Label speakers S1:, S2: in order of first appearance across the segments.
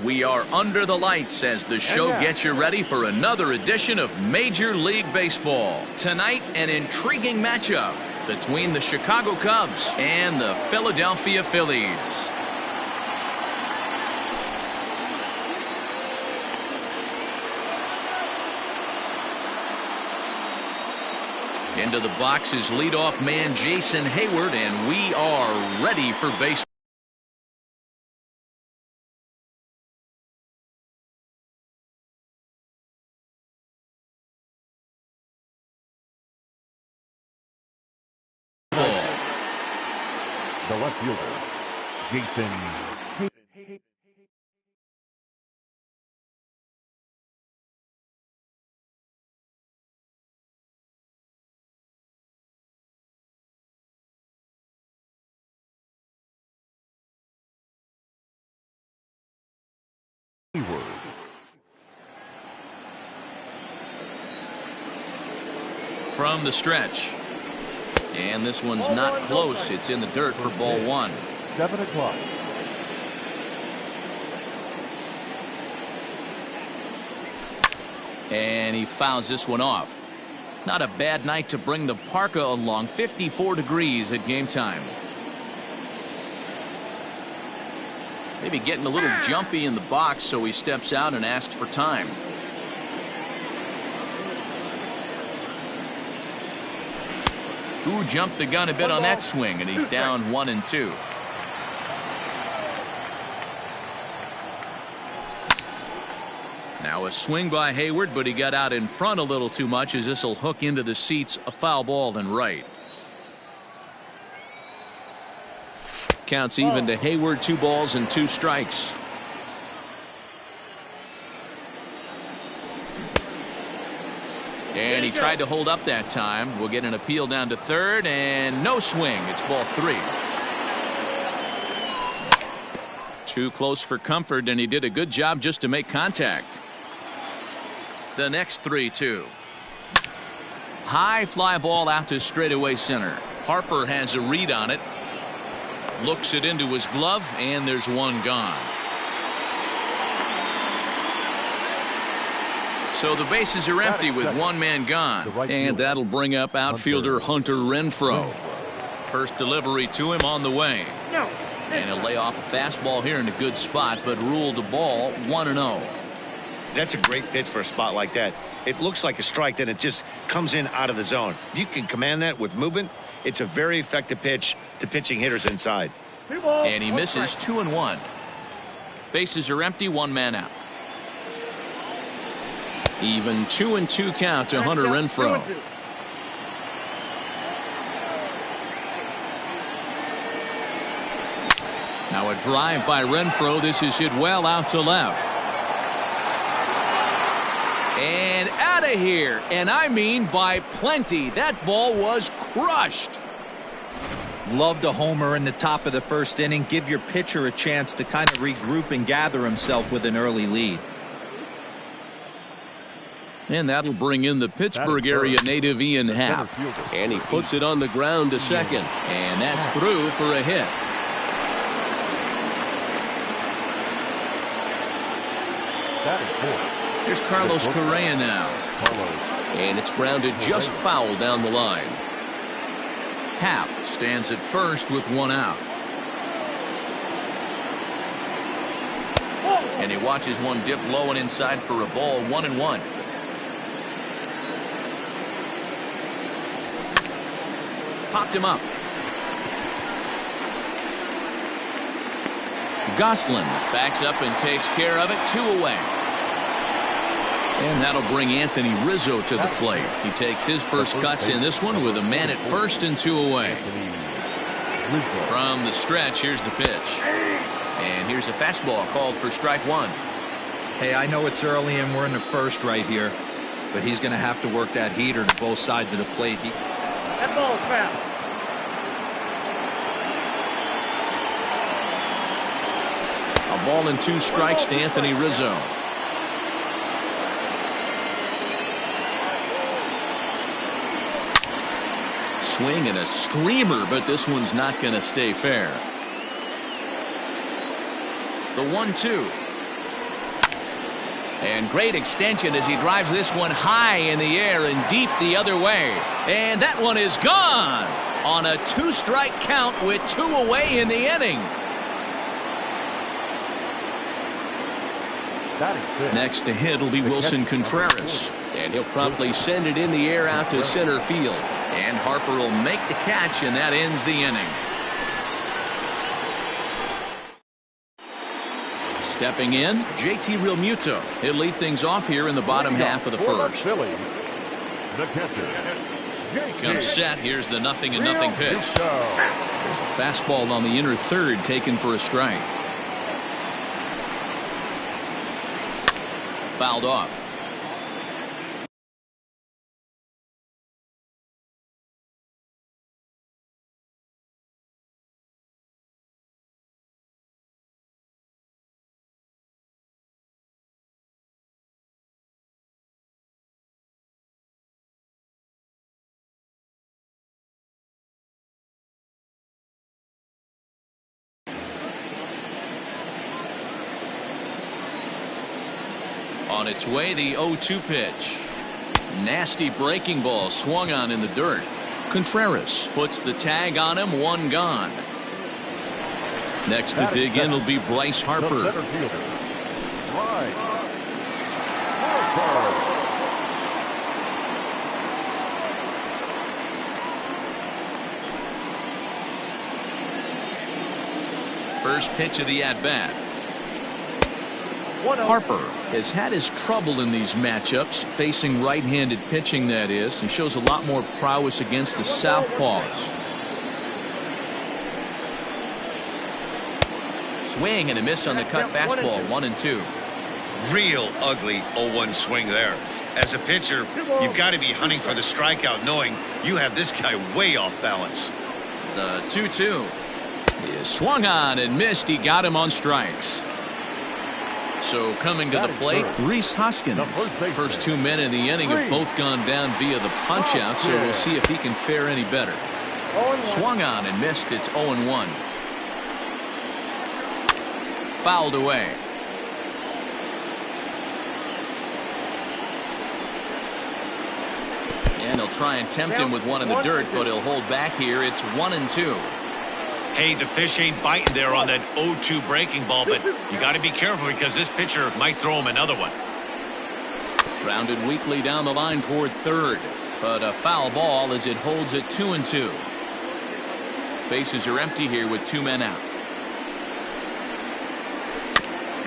S1: We are under the lights as the show gets you ready for another edition of Major League Baseball. Tonight, an intriguing matchup between the Chicago Cubs and the Philadelphia Phillies. Into the box is leadoff man Jason Hayward, and we are ready for baseball.
S2: The left fielder, Jason Hayward.
S1: From the stretch. And this one's not close. It's in the dirt for ball one.
S2: 7 o'clock.
S1: And he fouls this one off. Not a bad night to bring the parka along. 54 degrees at game time. Maybe getting a little jumpy in the box, so he steps out and asks for time. Who jumped the gun a bit on that swing, and he's down 1-2. Now a swing by Hayward, but he got out in front a little too much as this will hook into the seats. A foul ball and right. Counts even to Hayward. 2 balls and 2 strikes. And he tried to hold up that time. We'll get an appeal down to third, and no swing. It's ball 3. Too close for comfort, and he did a good job just to make contact. The next 3-2. High fly ball out to straightaway center. Harper has a read on it. Looks it into his glove, and there's one gone. So the bases are empty with one man gone. And that'll bring up outfielder Hunter Renfroe. First delivery to him on the way. And he'll lay off a fastball here in a good spot, but ruled a ball 1-0.
S3: That's a great pitch for a spot like that. It looks like a strike, then it just comes in out of the zone. If you can command that with movement, it's a very effective pitch to pitching hitters inside.
S1: And he misses 2-1. Bases are empty, 1 man out. Even 2-2 count to Hunter Renfroe. Now a drive by Renfroe. This is hit well out to left. And out of here. And I mean by plenty. That ball was crushed.
S4: Loved a homer in the top of the first inning. Give your pitcher a chance to kind of regroup and gather himself with an early lead.
S1: And that'll bring in the Pittsburgh area native Ian Happ. And he puts it on the ground to second. And that's through for a hit. Here's Carlos Correa now. And it's grounded just foul down the line. Happ stands at first with 1 out. And he watches one dip low and inside for a ball. 1-1. Popped him up. Goslin backs up and takes care of it. 2 away. And that'll bring Anthony Rizzo to the plate. He takes his first cuts in this one with a man at first and 2 away. From the stretch, here's the pitch. And here's a fastball called for strike 1.
S4: Hey, I know it's early and we're in the first right here, but he's going to have to work that heater to both sides of the plate.
S2: That ball is foul.
S1: A ball and 2 strikes to Anthony Rizzo. Swing and a screamer, but this one's not going to stay fair. The 1-2. And great extension as he drives this one high in the air and deep the other way. And that one is gone on a 2-strike count with 2 away in the inning. Next to hit will be Wilson Contreras. And he'll promptly send it in the air out to center field. And Harper will make the catch, and that ends the inning. Stepping in, JT Realmuto. He'll lead things off here in the bottom half of the first. Comes set. Here's the 0-0 pitch. There's a fastball on the inner third taken for a strike. Fouled off. On its way, the 0-2 pitch. Nasty breaking ball swung on in the dirt. Contreras puts the tag on him, 1 gone. Next to dig in will be Bryce Harper. First pitch of the at-bat. Harper has had his trouble in these matchups, facing right-handed pitching, that is, and shows a lot more prowess against the southpaws. Swing and a miss on the cut fastball, 1-2.
S3: Real ugly 0-1 swing there. As a pitcher, you've got to be hunting for the strikeout, knowing you have this guy way off balance.
S1: The 2-2 is swung on and missed. He got him on strikes. So coming to the plate, Rhys Hoskins. First 2 men in the inning have both gone down via the punch-out, so we'll see if he can fare any better. Swung on and missed. It's 0-1. Fouled away. And he'll try and tempt him with one in the dirt, but he'll hold back here. It's 1-2.
S3: Hey, the fish ain't biting there on that 0-2 breaking ball, but you got to be careful because this pitcher might throw him another one.
S1: Grounded weakly down the line toward third, but a foul ball as it holds at 2-2. Bases are empty here with 2 men out.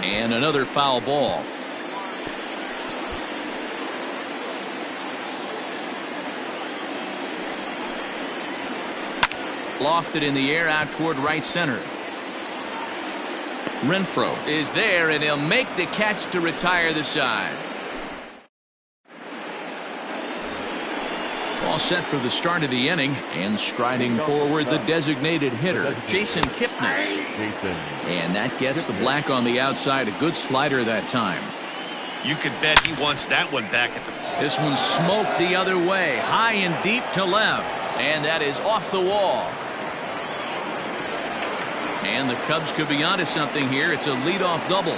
S1: And another foul ball. Lofted in the air out toward right center. Renfroe is there, and he'll make the catch to retire the side. All set for the start of the inning, and striding forward the designated hitter, Jason Kipnis. And that gets the black on the outside. A good slider that time.
S3: You could bet he wants that one back at the ball.
S1: This one smoked the other way, high and deep to left, and that is off the wall. And the Cubs could be onto something here. It's a leadoff double.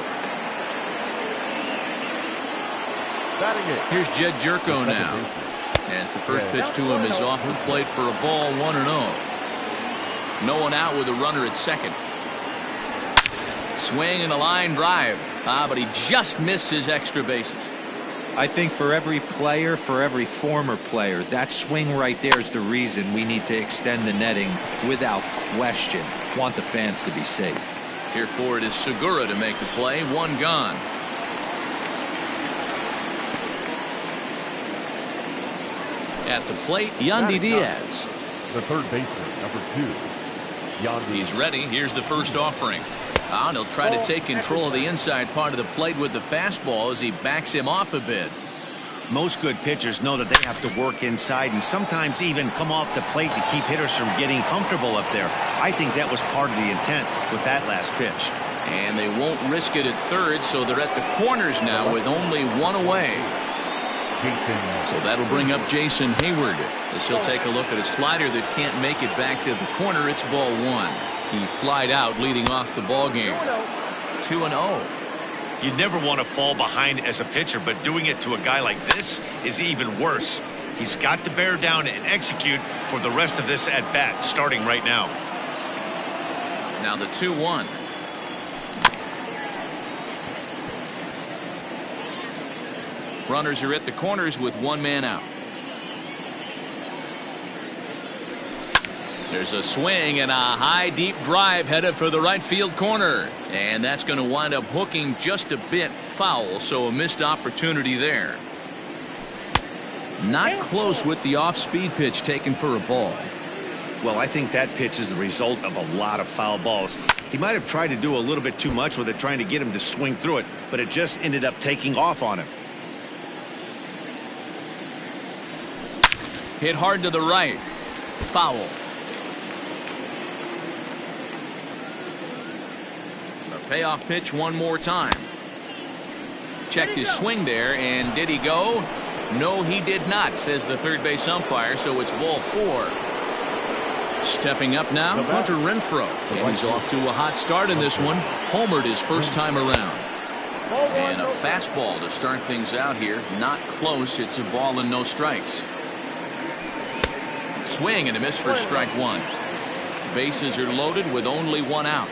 S1: Here's Jed Jerko now, as the first pitch to him is off the plate for a ball, 1-0. No one out with a runner at second. Swing and a line drive. But he just missed his extra bases.
S4: I think for every player, for every former player, that swing right there is the reason we need to extend the netting without question. Want the fans to be safe.
S1: Here for it is Segura to make the play. 1 gone. At the plate, Yandy Diaz.
S2: The third baseman, number 2. Yandy.
S1: He's ready. Here's the first offering. And he'll try to take control of the inside part of the plate with the fastball as he backs him off a bit.
S3: Most good pitchers know that they have to work inside and sometimes even come off the plate to keep hitters from getting comfortable up there. I think that was part of the intent with that last pitch.
S1: And they won't risk it at third, so they're at the corners now with only 1 away. So that'll bring up Jason Hayward as he'll take a look at a slider that can't make it back to the corner. It's ball 1. He flied out leading off the ball game. 2-0.
S3: You never want to fall behind as a pitcher, but doing it to a guy like this is even worse. He's got to bear down and execute for the rest of this at-bat, starting right now.
S1: Now the 2-1. Runners are at the corners with one man out. There's a swing and a high deep drive headed for the right field corner, and that's going to wind up hooking just a bit foul, so a missed opportunity there. Not close with the off-speed pitch taken for a ball.
S3: Well, I think that pitch is the result of a lot of foul balls. He might have tried to do a little bit too much with it, trying to get him to swing through it, but it just ended up taking off on him.
S1: Hit hard to the right. Foul. A payoff pitch one more time. Checked his swing there, and did he go? No, he did not, says the third base umpire, so it's ball 4. Stepping up now, Hunter Renfroe. And he's off to a hot start in this one. Homered his first time around. And a fastball to start things out here. Not close. It's a ball and no strikes. Swing and a miss for strike 1. Bases are loaded with only one out.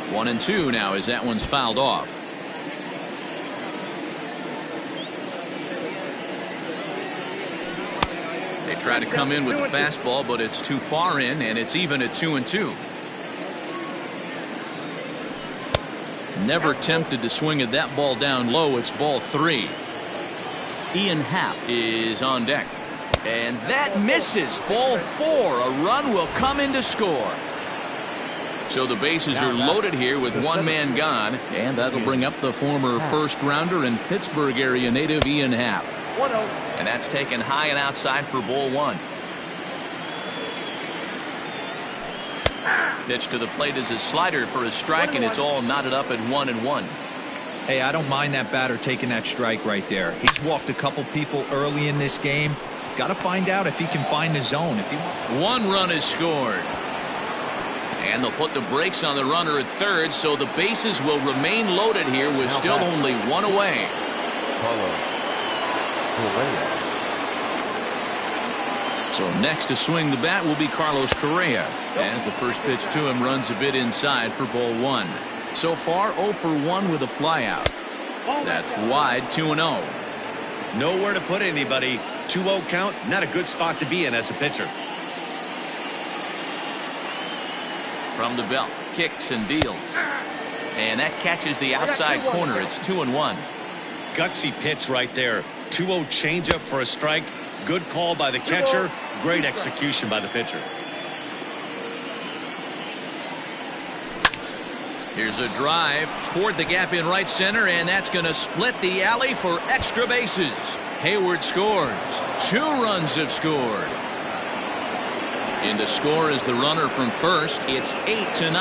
S1: 1-2 now as that one's fouled off. They try to come in with the fastball, but it's too far in, and it's even at 2-2. Never tempted to swing at that ball down low. It's ball 3. Ian Happ is on deck, and that misses. Ball 4. A run will come in to score. So the bases are loaded here with one man gone, and that'll bring up the former first rounder and Pittsburgh area native Ian Happ. And that's taken high and outside for ball 1. Pitch to the plate is a slider for a strike, and it's all knotted up at 1-1.
S4: Hey, I don't mind that batter taking that strike right there. He's walked a couple people early in this game. Got to find out if he can find the zone.
S1: One run is scored. And they'll put the brakes on the runner at third, so the bases will remain loaded here with still only one away. So next to swing the bat will be Carlos Correa, as the first pitch to him runs a bit inside for ball 1. So far 0 for 1 with a flyout. That's wide. 2-0.
S3: Nowhere to put anybody. 2-0 count, not a good spot to be in as a pitcher.
S1: From the belt, kicks and deals, and that catches the outside corner. It's 2-1.
S3: Gutsy pitch right there. 2-0 changeup for a strike. Good call by the catcher. Great execution by the pitcher.
S1: Here's a drive toward the gap in right center, and that's going to split the alley for extra bases. Hayward scores. 2 runs have scored. And to score is the runner from first. It's 8-0.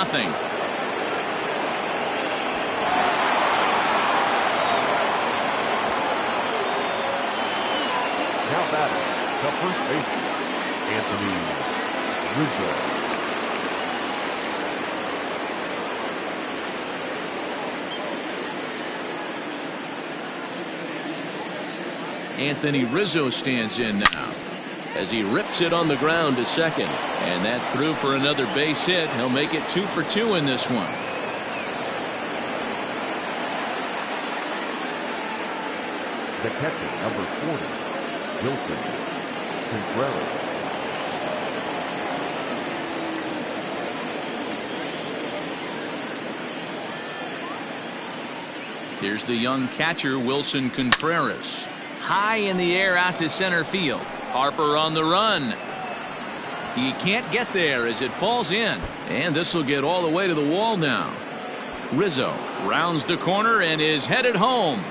S2: Now batting, the first baseman, Anthony Rizzo.
S1: Anthony Rizzo stands in now as he rips it on the ground to second, and that's through for another base hit. He'll make it 2 for 2 in this one.
S2: The catcher, number 40, Wilson Contreras.
S1: Here's the young catcher, Wilson Contreras. High in the air out to center field. Harper on the run. He can't get there as it falls in, and this will get all the way to the wall now. Rizzo rounds the corner and is headed home,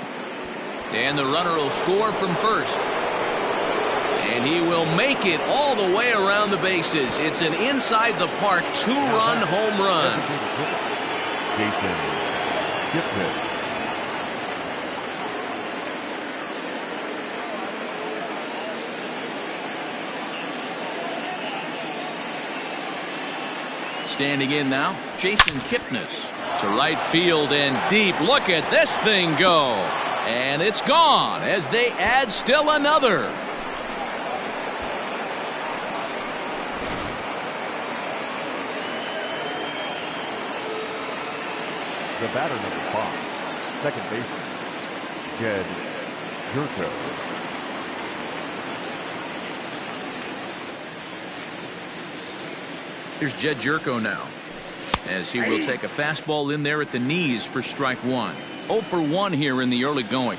S1: and the runner will score from first, and he will make it all the way around the bases. It's an inside the park 2-run home run.
S2: Jason Skipper.
S1: Standing in now, Jason Kipnis to right field and deep. Look at this thing go. And it's gone as they add still another.
S2: The batter, number 5, second baseman, Jed Jerko.
S1: Here's Jed Jerko now, as he will take a fastball in there at the knees for strike 1. 0 for 1 here in the early going.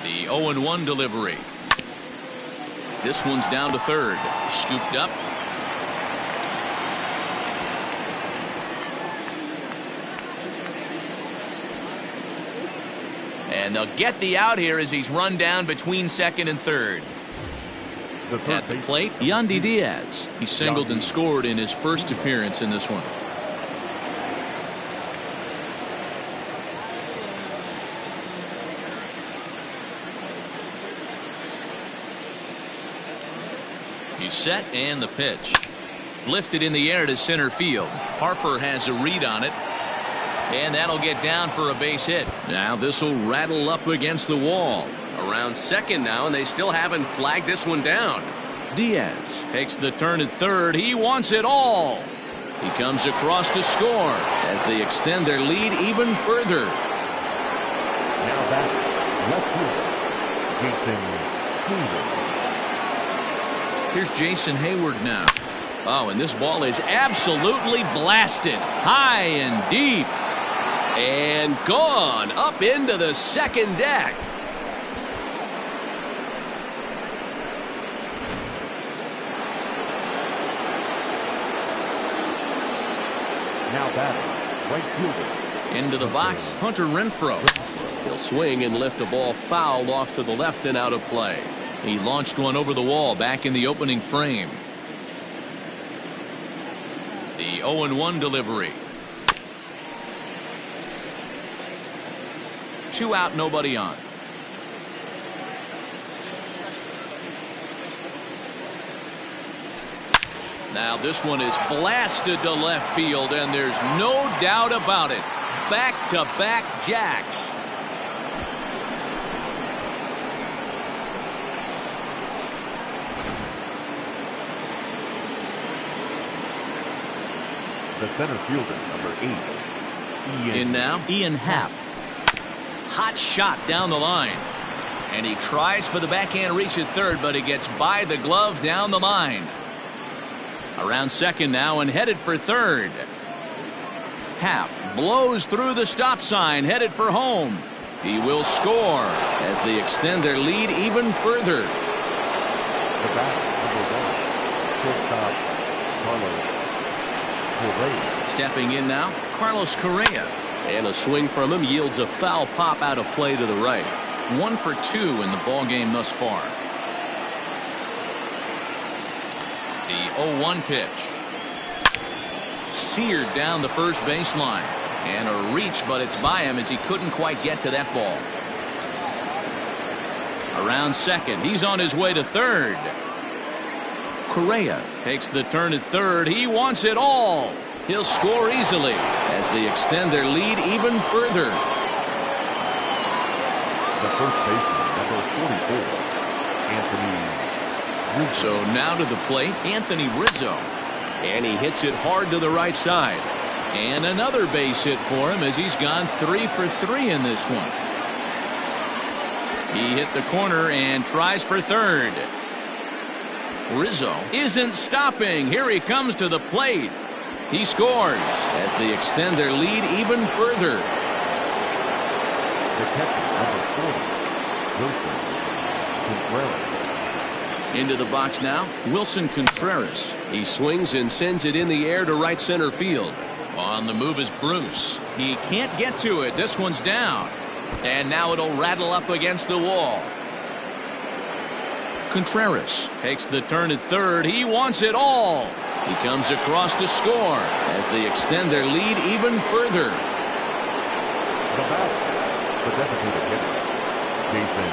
S1: The 0-1 delivery. This one's down to third. Scooped up. And they'll get the out here as he's run down between second and third. At the plate, Yandy Diaz. He singled and scored in his first appearance in this one. He's set and the pitch. Lifted in the air to center field. Harper has a read on it. And that'll get down for a base hit. Now this will rattle up against the wall. Around second now, and they still haven't flagged this one down. Diaz takes the turn at third. He wants it all. He comes across to score as they extend their lead even further.
S2: Now back left fielder, Jason Hayward.
S1: Here's Jason Hayward now. Oh, and this ball is absolutely blasted. High and deep. And gone up into the second deck.
S2: Now batting, right fielder.
S1: Into the box, Hunter Renfroe. He'll swing and lift a ball fouled off to the left and out of play. He launched one over the wall back in the opening frame. The 0-1 delivery. 2 out, nobody on. Now this one is blasted to left field, and there's no doubt about it. Back-to-back jacks.
S2: The center fielder, number 8,
S1: In now, Ian Happ. Hot shot down the line. And he tries for the backhand reach at third, but he gets by the glove down the line. Around second now and headed for third. Happ blows through the stop sign, headed for home. He will score as they extend their lead even further.
S2: The batter, number 1, shortstop, Carlos Correa.
S1: Stepping in now, Carlos Correa. And a swing from him yields a foul pop out of play to the right. 1 for 2 in the ball game thus far. The 0-1 pitch. Seared down the first baseline. And a reach, but it's by him as he couldn't quite get to that ball. Around second, he's on his way to third. Correa takes the turn at third. He wants it all. He'll score easily as they extend their lead even further.
S2: The first baseman, number 44, Anthony Rizzo.
S1: So now to the plate, Anthony Rizzo. And he hits it hard to the right side. And another base hit for him as he's gone 3 for 3 in this one. He hit the corner and tries for third. Rizzo isn't stopping. Here he comes to the plate. He scores as they extend their lead even further.
S2: The catcher, number 40, Wilson Contreras.
S1: Into the box now, Wilson Contreras. He swings and sends it in the air to right center field. On the move is Bruce. He can't get to it. This one's down. And now it'll rattle up against the wall. Contreras takes the turn at third. He wants it all. He comes across to score as they extend their lead even further.
S2: The batter, the designated hitter, Jason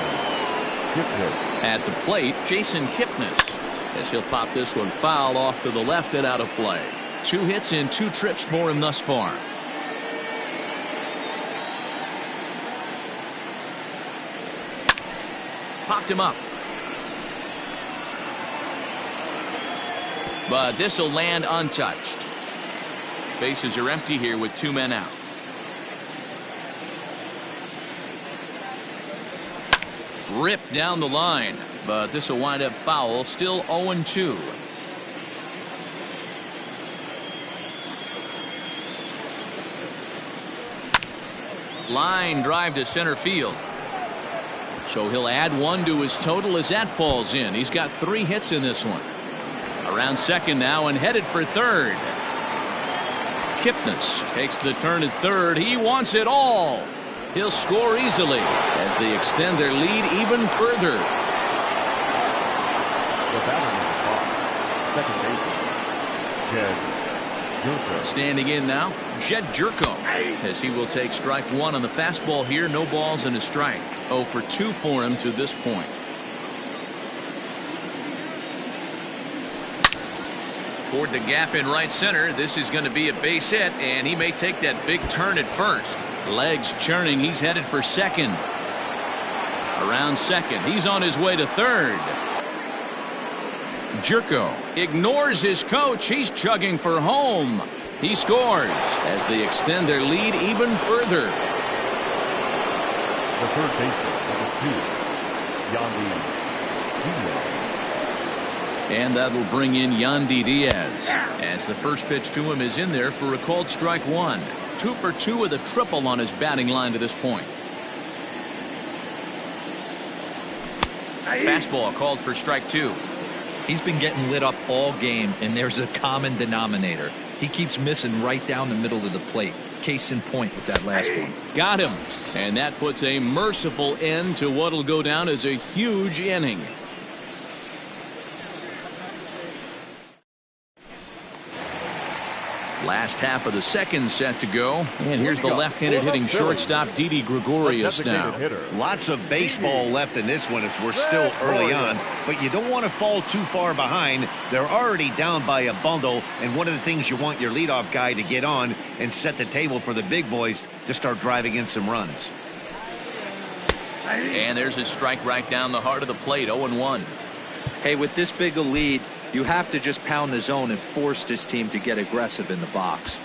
S2: Kipnis.
S1: At the plate, Jason Kipnis, as he'll pop this one foul off to the left and out of play. 2 hits in 2 trips for him thus far. Popped him up. But this will land untouched. Bases are empty here with 2 men out. Ripped down the line, but this will wind up foul. Still 0-2. Line drive to center field. So he'll add 1 to his total as that falls in. He's got 3 hits in this one. Around second now and headed for third. Kipnis takes the turn at third. He wants it all. He'll score easily as they extend their lead even further.
S2: The batter, second baseman, Jed Jurko.
S1: Standing in now, Jed Jurko, as he will take strike 1 on the fastball here. No balls and a strike. 0 for 2 for him to this point. Toward the gap in right center. This is going to be a base hit, and he may take that big turn at first. Legs churning. He's headed for second. Around second. He's on his way to third. Jurko ignores his coach. He's chugging for home. He scores as they extend their lead even further.
S2: The third baseman, number 2, Yandy Diaz.
S1: And that'll bring in Yandy Diaz as the first pitch to him is in there for a called strike 1. 2 for 2 with a triple on his batting line to this point. Fastball called for strike 2.
S4: He's been getting lit up all game, and there's a common denominator. He keeps missing right down the middle of the plate. Case in point with that last one.
S1: Got him. And that puts a merciful end to what'll go down as a huge inning. Last half of the second set to go. And here's the left-handed hitting shortstop Didi Gregorius now.
S3: Lots of baseball left in this one as we're still early on, but you don't want to fall too far behind. They're already down by a bundle, and one of the things you want your leadoff guy to get on and set the table for the big boys to start driving in some runs.
S1: And there's a strike right down the heart of the plate. 0-1.
S4: Hey, with this big a lead, you have to just pound the zone and force this team to get aggressive in the box.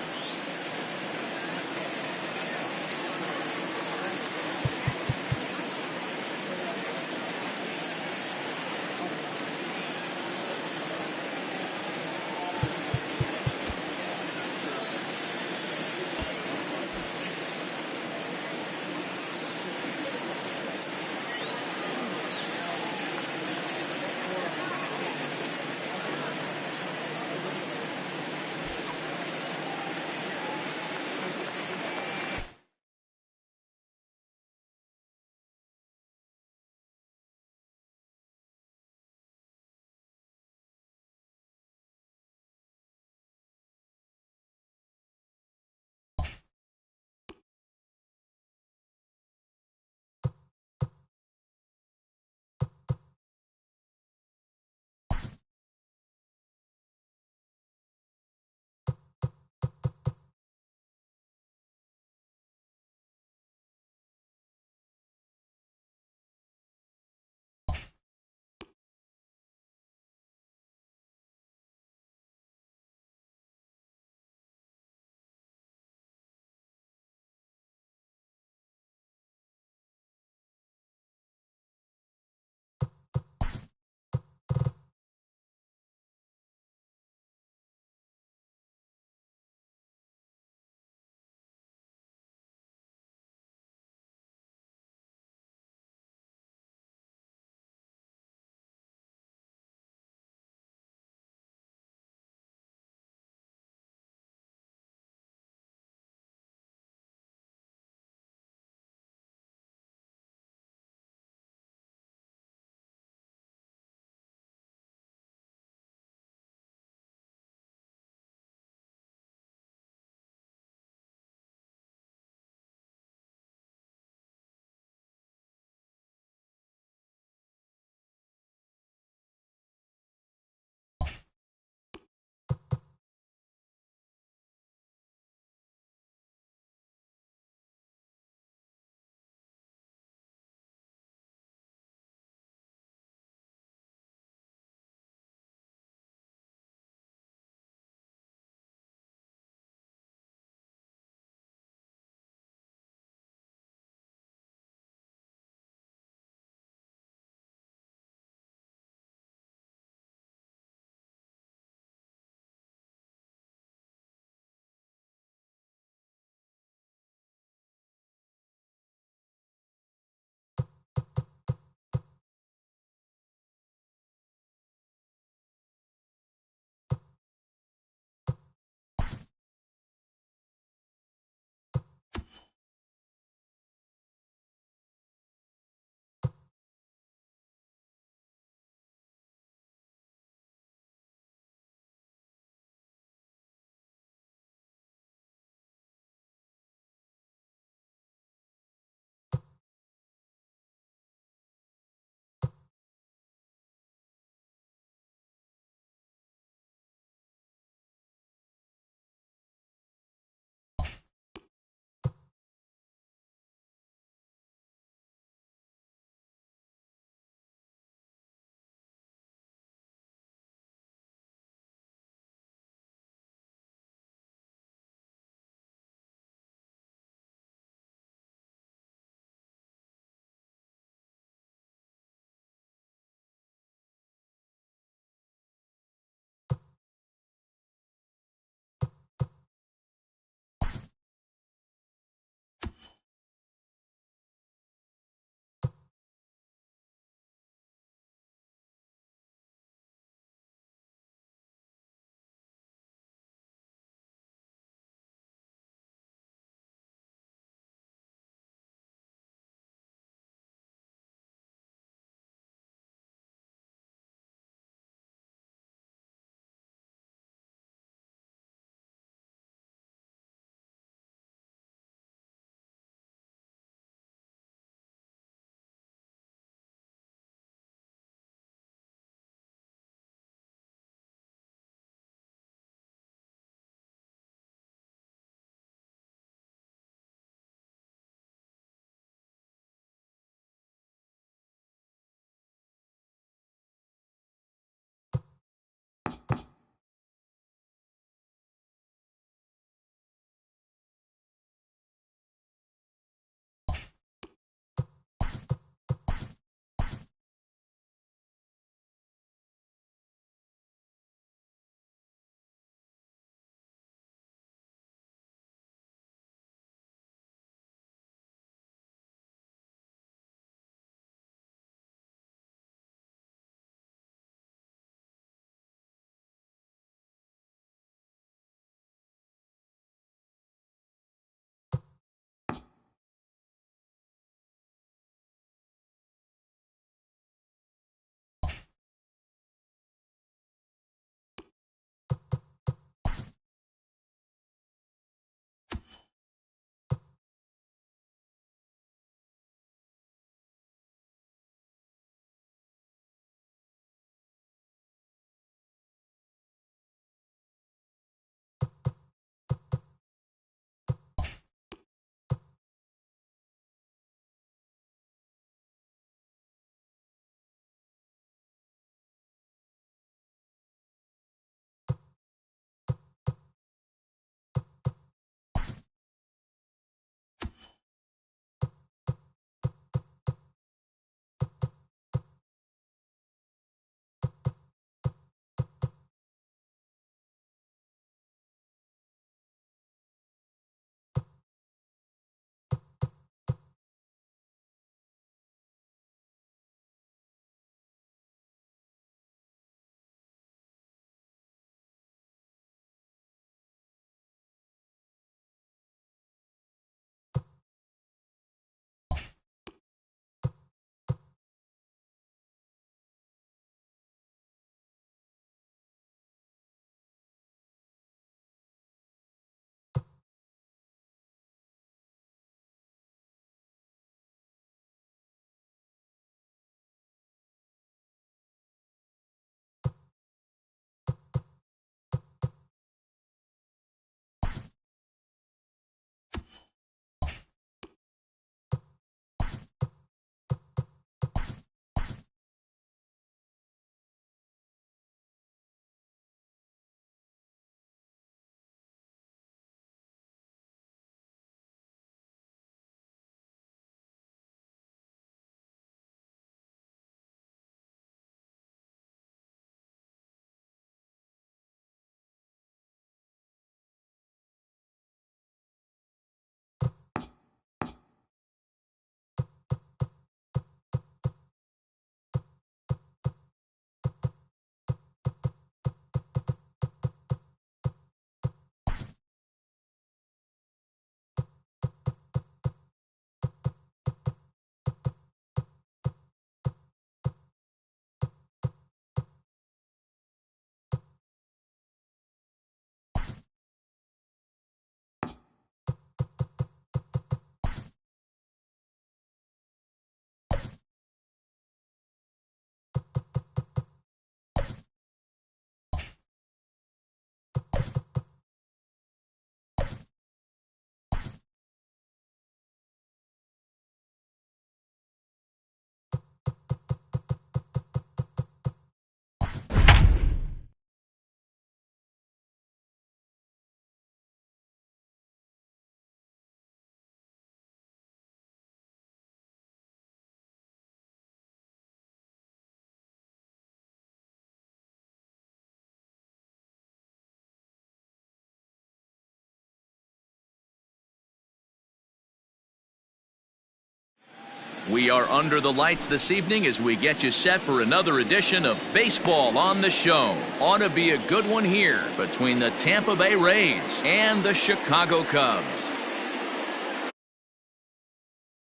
S1: We are under the lights this evening as we get you set for another edition of Baseball on the Show. Ought to be a good one here between the Tampa Bay Rays and the Chicago Cubs.